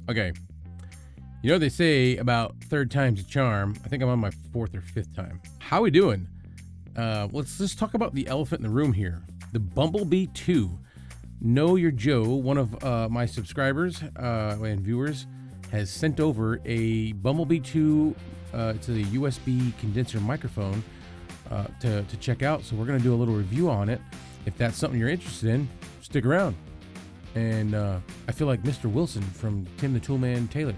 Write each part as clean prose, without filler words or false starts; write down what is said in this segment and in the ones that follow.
Okay. You know what they say about third time's a charm. I think I'm on my fourth or fifth time. How we doing? Let's just talk about the elephant in the room here. The Bumblebee 2. Know Your Joe, one of my subscribers and viewers, has sent over a Bumblebee 2 to the USB condenser microphone to check out. So we're going to do a little review on it. If that's something you're interested in, stick around. And I feel like Mr. Wilson from Tim the Toolman Taylor.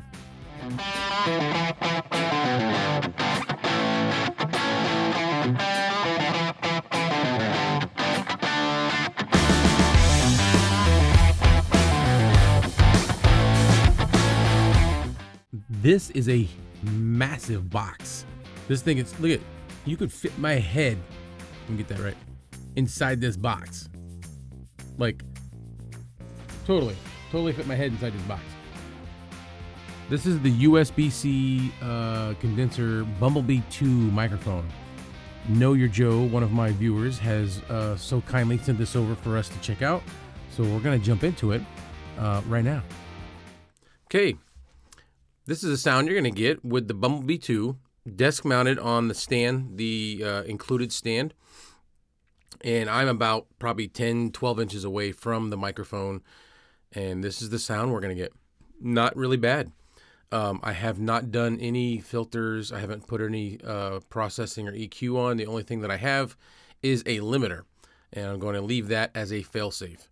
This is a massive box. This thing is, look at, you could fit my head, let me get that right, inside this box. Like, totally fit my head inside this box. This is the USB-C condenser Bumblebee 2 microphone. Know Your Joe, one of my viewers, has so kindly sent this over for us to check out. So we're gonna jump into it right now. Okay, this is the sound you're gonna get with the Bumblebee 2, desk mounted on the stand, the included stand. And I'm about probably 10, 12 inches away from the microphone. And this is the sound we're gonna get. Not really bad. I have not done any filters. I haven't put any processing or EQ on. The only thing that I have is a limiter, and I'm going to leave that as a failsafe.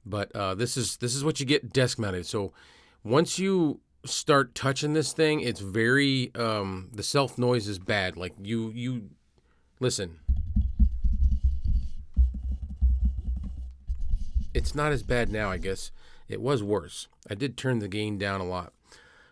But this is what you get desk mounted. So once you start touching this thing, it's very the self noise is bad. Like you listen. It's not as bad now, I guess. It was worse. I did turn the gain down a lot.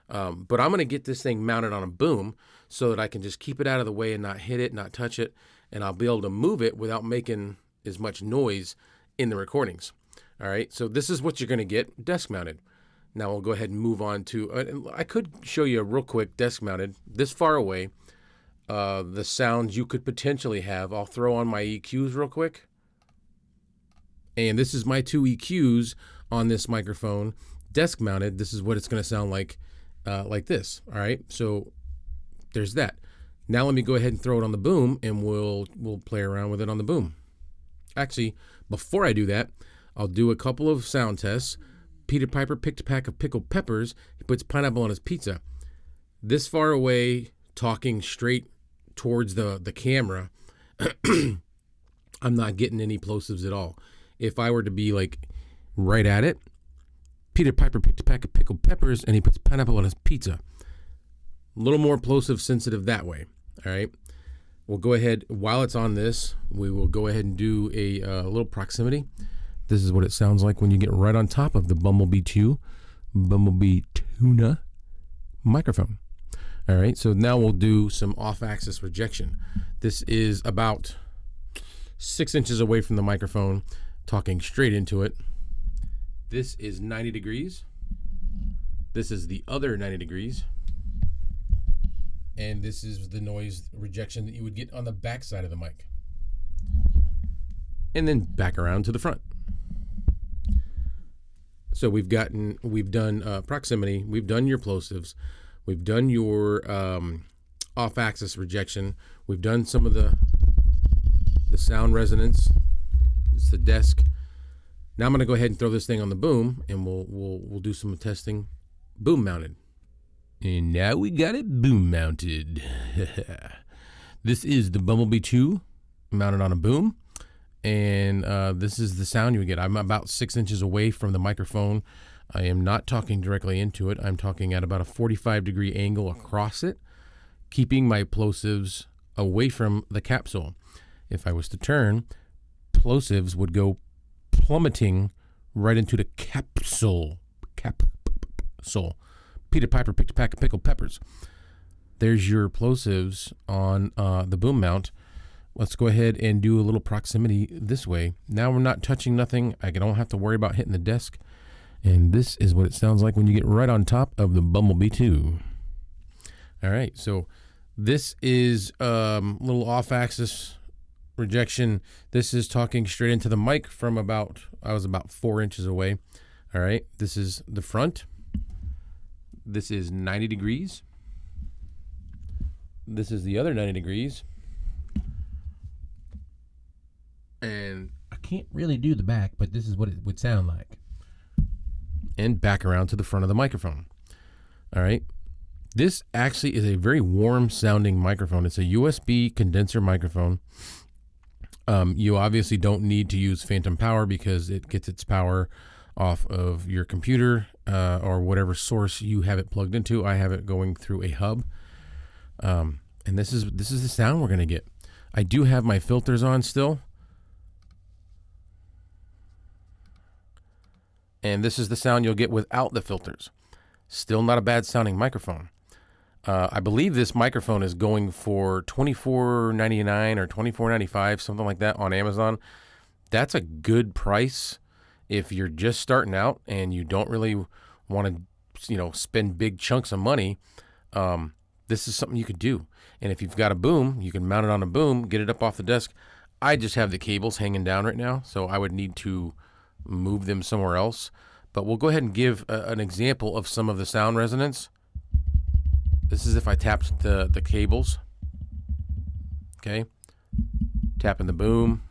But I'm going to get this thing mounted on a boom so that I can just keep it out of the way and not hit it, not touch it, and I'll be able to move it without making as much noise in the recordings. All right, so this is what you're going to get desk mounted. Now we'll go ahead and move on to, I could show you a real quick desk mounted, this far away, the sounds you could potentially have. I'll throw on my EQs real quick. And this is my two EQs on this microphone, desk mounted. This is what it's going to sound like this. All right, so there's that. Now let me go ahead and throw it on the boom, and we'll play around with it on the boom. Actually, before I do that, I'll do a couple of sound tests. Peter Piper picked a pack of pickled peppers. He puts pineapple on his pizza. This far away, talking straight towards the camera, I'm not getting any plosives at all. If I were to be like right at it, Peter Piper picked a pack of pickled peppers and he puts pineapple on his pizza. A little more plosive sensitive that way. All right. We'll go ahead, while it's on this, we will go ahead and do a little proximity. This is what it sounds like when you get right on top of the Bumblebee 2, Bumblebee Tuna microphone. All right. So now we'll do some off-axis rejection. This is about 6 inches away from the microphone, talking straight into it. This is 90 degrees. This is the other 90 degrees. And this is the noise rejection that you would get on the back side of the mic. And then back around to the front. So we've done proximity, we've done your plosives, we've done your off-axis rejection, we've done some of the sound resonance. It's the desk. Now I'm going to go ahead and throw this thing on the boom, and we'll do some testing. Boom mounted. And now we got it boom mounted. This is the Bumblebee 2 mounted on a boom, and this is the sound you would get. I'm about 6 inches away from the microphone. I am not talking directly into it. I'm talking at about a 45-degree angle across it, keeping my plosives away from the capsule. If I was to turn, plosives would go plummeting right into the capsule. Peter Piper picked a pack of pickled peppers. There's your plosives on the boom mount. Let's go ahead and do a little proximity this way. Now we're not touching nothing. I don't have to worry about hitting the desk. And this is what it sounds like when you get right on top of the Bumblebee 2. All right, so this is little off-axis rejection. This is talking straight into the mic from I was about 4 inches away. All right, this is the front. This is 90 degrees. This is the other 90 degrees. And I can't really do the back, but this is what it would sound like. And back around to the front of the microphone. All right. This actually is a very warm sounding microphone. It's a USB condenser microphone. You obviously don't need to use phantom power because it gets its power off of your computer or whatever source you have it plugged into. I have it going through a hub. And this is the sound we're going to get. I do have my filters on still. And this is the sound you'll get without the filters. Still not a bad sounding microphone. I believe this microphone is going for $24.99 or $24.95, something like that on Amazon. That's a good price if you're just starting out and you don't really want to, spend big chunks of money. This is something you could do. And if you've got a boom, you can mount it on a boom, get it up off the desk. I just have the cables hanging down right now, so I would need to move them somewhere else. But we'll go ahead and give an example of some of the sound resonance. This is if I tapped the cables. Okay. Tapping the boom.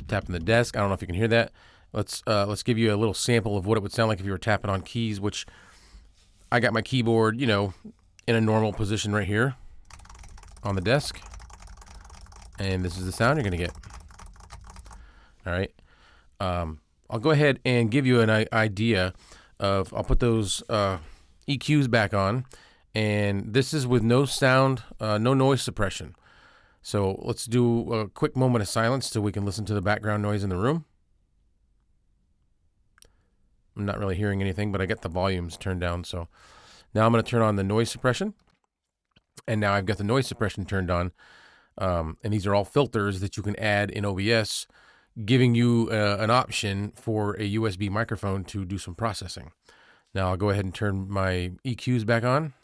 Tapping the desk. I don't know if you can hear that. Let's give you a little sample of what it would sound like if you were tapping on keys, which I got my keyboard, in a normal position right here on the desk. And this is the sound you're going to get. All right. I'll go ahead and give you an idea of, I'll put those EQs back on, and this is with no sound, no noise suppression. So let's do a quick moment of silence so we can listen to the background noise in the room. I'm not really hearing anything, but I get the volumes turned down. So now I'm going to turn on the noise suppression, and now I've got the noise suppression turned on. And these are all filters that you can add in OBS, giving you an option for a USB microphone to do some processing. Now I'll go ahead and turn my EQs back on.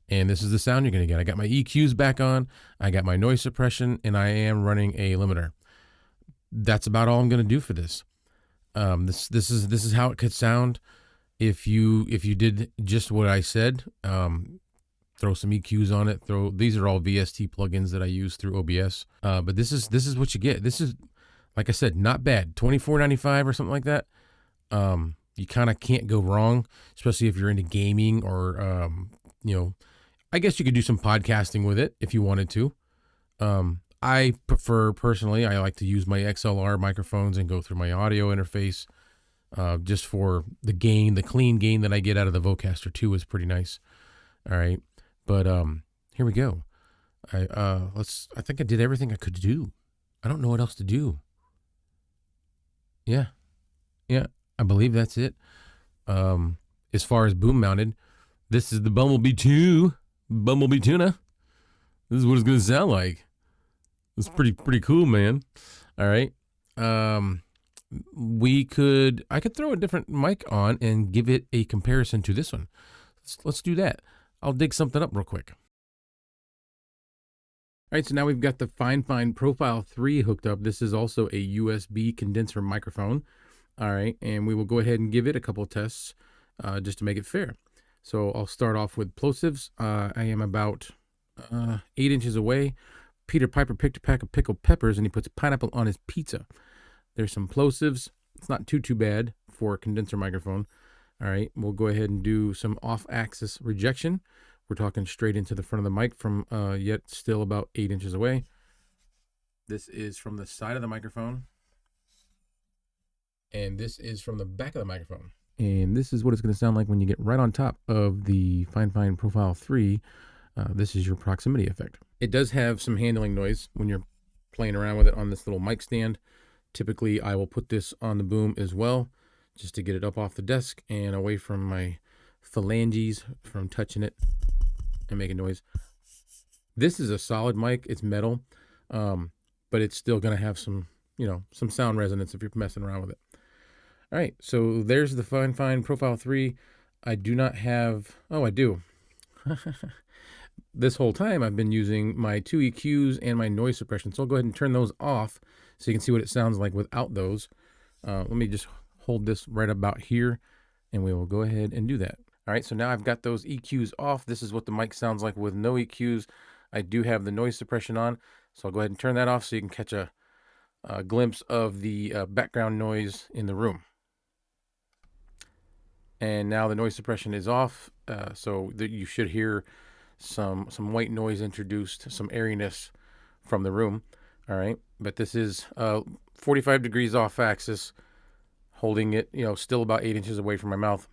And this is the sound you're going to get. I got my EQs back on, I got my noise suppression, and I am running a limiter. That's about all I'm going to do for this. This is how it could sound if you did just what I said. Throw some EQs on it. These are all VST plugins that I use through OBS. But this is what you get. This is, like I said, not bad. $24.95 or something like that. You kind of can't go wrong, especially if you're into gaming or I guess you could do some podcasting with it if you wanted to. I prefer, personally, I like to use my XLR microphones and go through my audio interface just for the gain. The clean gain that I get out of the Vocaster 2 is pretty nice. All right. But here we go. I think I did everything I could do. I don't know what else to do. Yeah, I believe that's it. As far as boom mounted, this is the Bumblebee 2, Bumblebee Tuna. This is what it's gonna sound like. It's pretty cool, man. All right. I could throw a different mic on and give it a comparison to this one. Let's do that. I'll dig something up real quick. All right, so now we've got the Fifine Profile 3 hooked up. This is also a USB condenser microphone. All right, and we will go ahead and give it a couple of tests just to make it fair. So I'll start off with plosives. I am about 8 inches away. Peter Piper picked a pack of pickled peppers and he puts pineapple on his pizza. There's some plosives. It's not too bad for a condenser microphone. All right, we'll go ahead and do some off-axis rejection. We're talking straight into the front of the mic from yet still about 8 inches away. This is from the side of the microphone. And this is from the back of the microphone. And this is what it's going to sound like when you get right on top of the Fifine Profile 3. This is your proximity effect. It does have some handling noise when you're playing around with it on this little mic stand. Typically, I will put this on the boom as well, just to get it up off the desk and away from my phalanges from touching it and making noise. This is a solid mic. It's metal, but it's still going to have some, some sound resonance if you're messing around with it. All right, so there's the Fifine Profile 3. I do not have, I do. This whole time I've been using my 2 EQs and my noise suppression. So I'll go ahead and turn those off so you can see what it sounds like without those. Let me just hold this right about here, and we will go ahead and do that. All right, so now I've got those EQs off. This is what the mic sounds like with no EQs. I do have the noise suppression on, so I'll go ahead and turn that off so you can catch a glimpse of the background noise in the room. And now the noise suppression is off, so that you should hear some white noise introduced, some airiness from the room. All right, but this is 45 degrees off axis, holding it, still about 8 inches away from my mouth.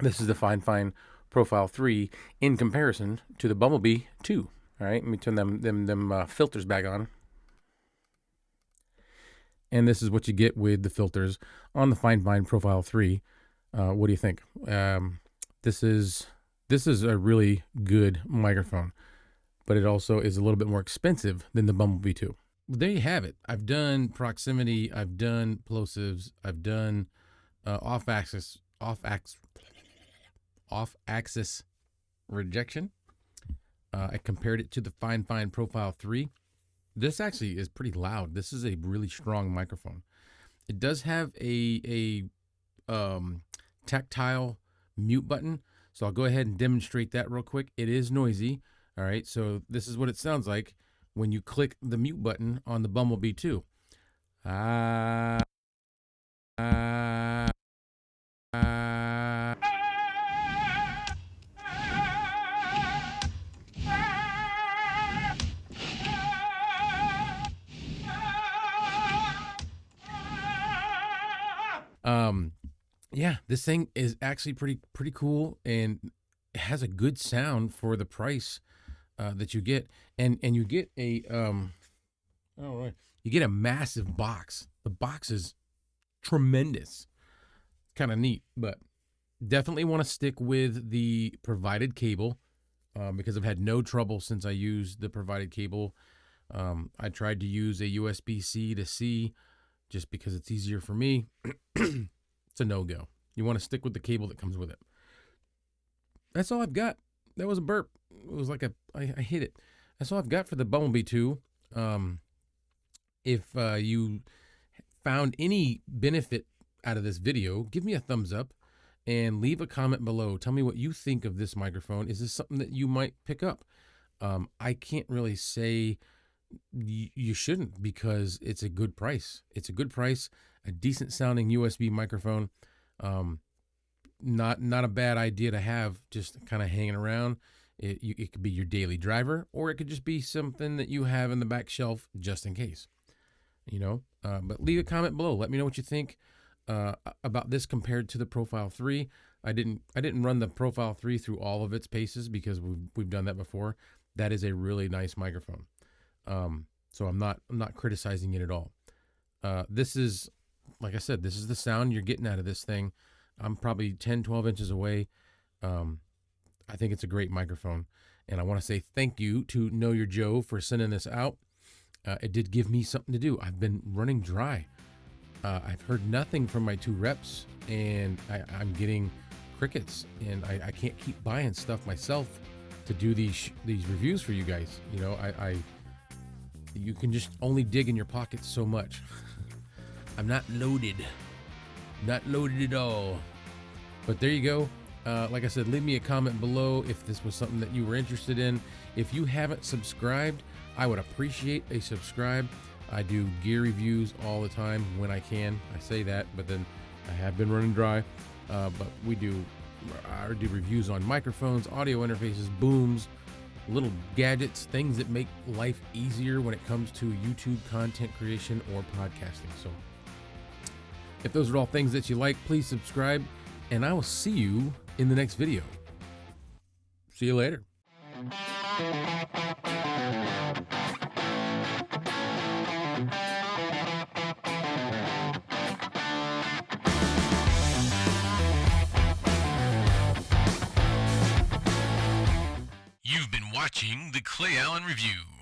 This is the Fifine Profile 3 in comparison to the Bumblebee 2. All right, let me turn them filters back on. And this is what you get with the filters on the Fifine Profile 3. What do you think? This is a really good microphone, but it also is a little bit more expensive than the Bumblebee 2. There you have it. I've done proximity, I've done plosives, I've done off-axis rejection. I compared it to the Fifine Profile 3. This actually is pretty loud. This is a really strong microphone. It does have a tactile mute button, so I'll go ahead and demonstrate that real quick. It is noisy. All right, so this is what it sounds like when you click the mute button on the Bumblebee 2. Yeah, this thing is actually pretty cool, and it has a good sound for the price that you get, and you get a you get a massive box. The box is tremendous, kind of neat, but definitely want to stick with the provided cable because I've had no trouble since I used the provided cable. I tried to use a USB-C to C just because it's easier for me. It's a no-go. You want to stick with the cable that comes with it. That's all I've got. That was a burp. It was like I hit it. That's all I've got for the Bumblebee 2. If you found any benefit out of this video, give me a thumbs up and leave a comment below. Tell me what you think of this microphone. Is this something that you might pick up? I can't really say you shouldn't, because it's a good price. It's a good price, a decent sounding USB microphone. Not a bad idea to have just kind of hanging around. It could be your daily driver, or it could just be something that you have in the back shelf just in case, but leave a comment below. Let me know what you think about this compared to the Profile 3. I didn't run the Profile 3 through all of its paces because we've done that before. That is a really nice microphone. So I'm not criticizing it at all. This is, like I said, this is the sound you're getting out of this thing. I'm probably 10, 12 inches away. I think it's a great microphone, and I want to say thank you to Know Your Joe for sending this out. It did give me something to do. I've been running dry. I've heard nothing from my 2 reps, and I'm getting crickets, and I can't keep buying stuff myself to do these reviews for you guys. You can just only dig in your pockets so much. I'm not loaded at all. But there you go. Like I said, leave me a comment below if this was something that you were interested in. If you haven't subscribed, I would appreciate a subscribe. I do gear reviews all the time when I can. I say that, but then I have been running dry. But I do reviews on microphones, audio interfaces, booms, little gadgets, things that make life easier when it comes to YouTube content creation or podcasting. So if those are all things that you like, please subscribe, and I will see you in the next video. See you later. You've been watching the Clay Allen Review.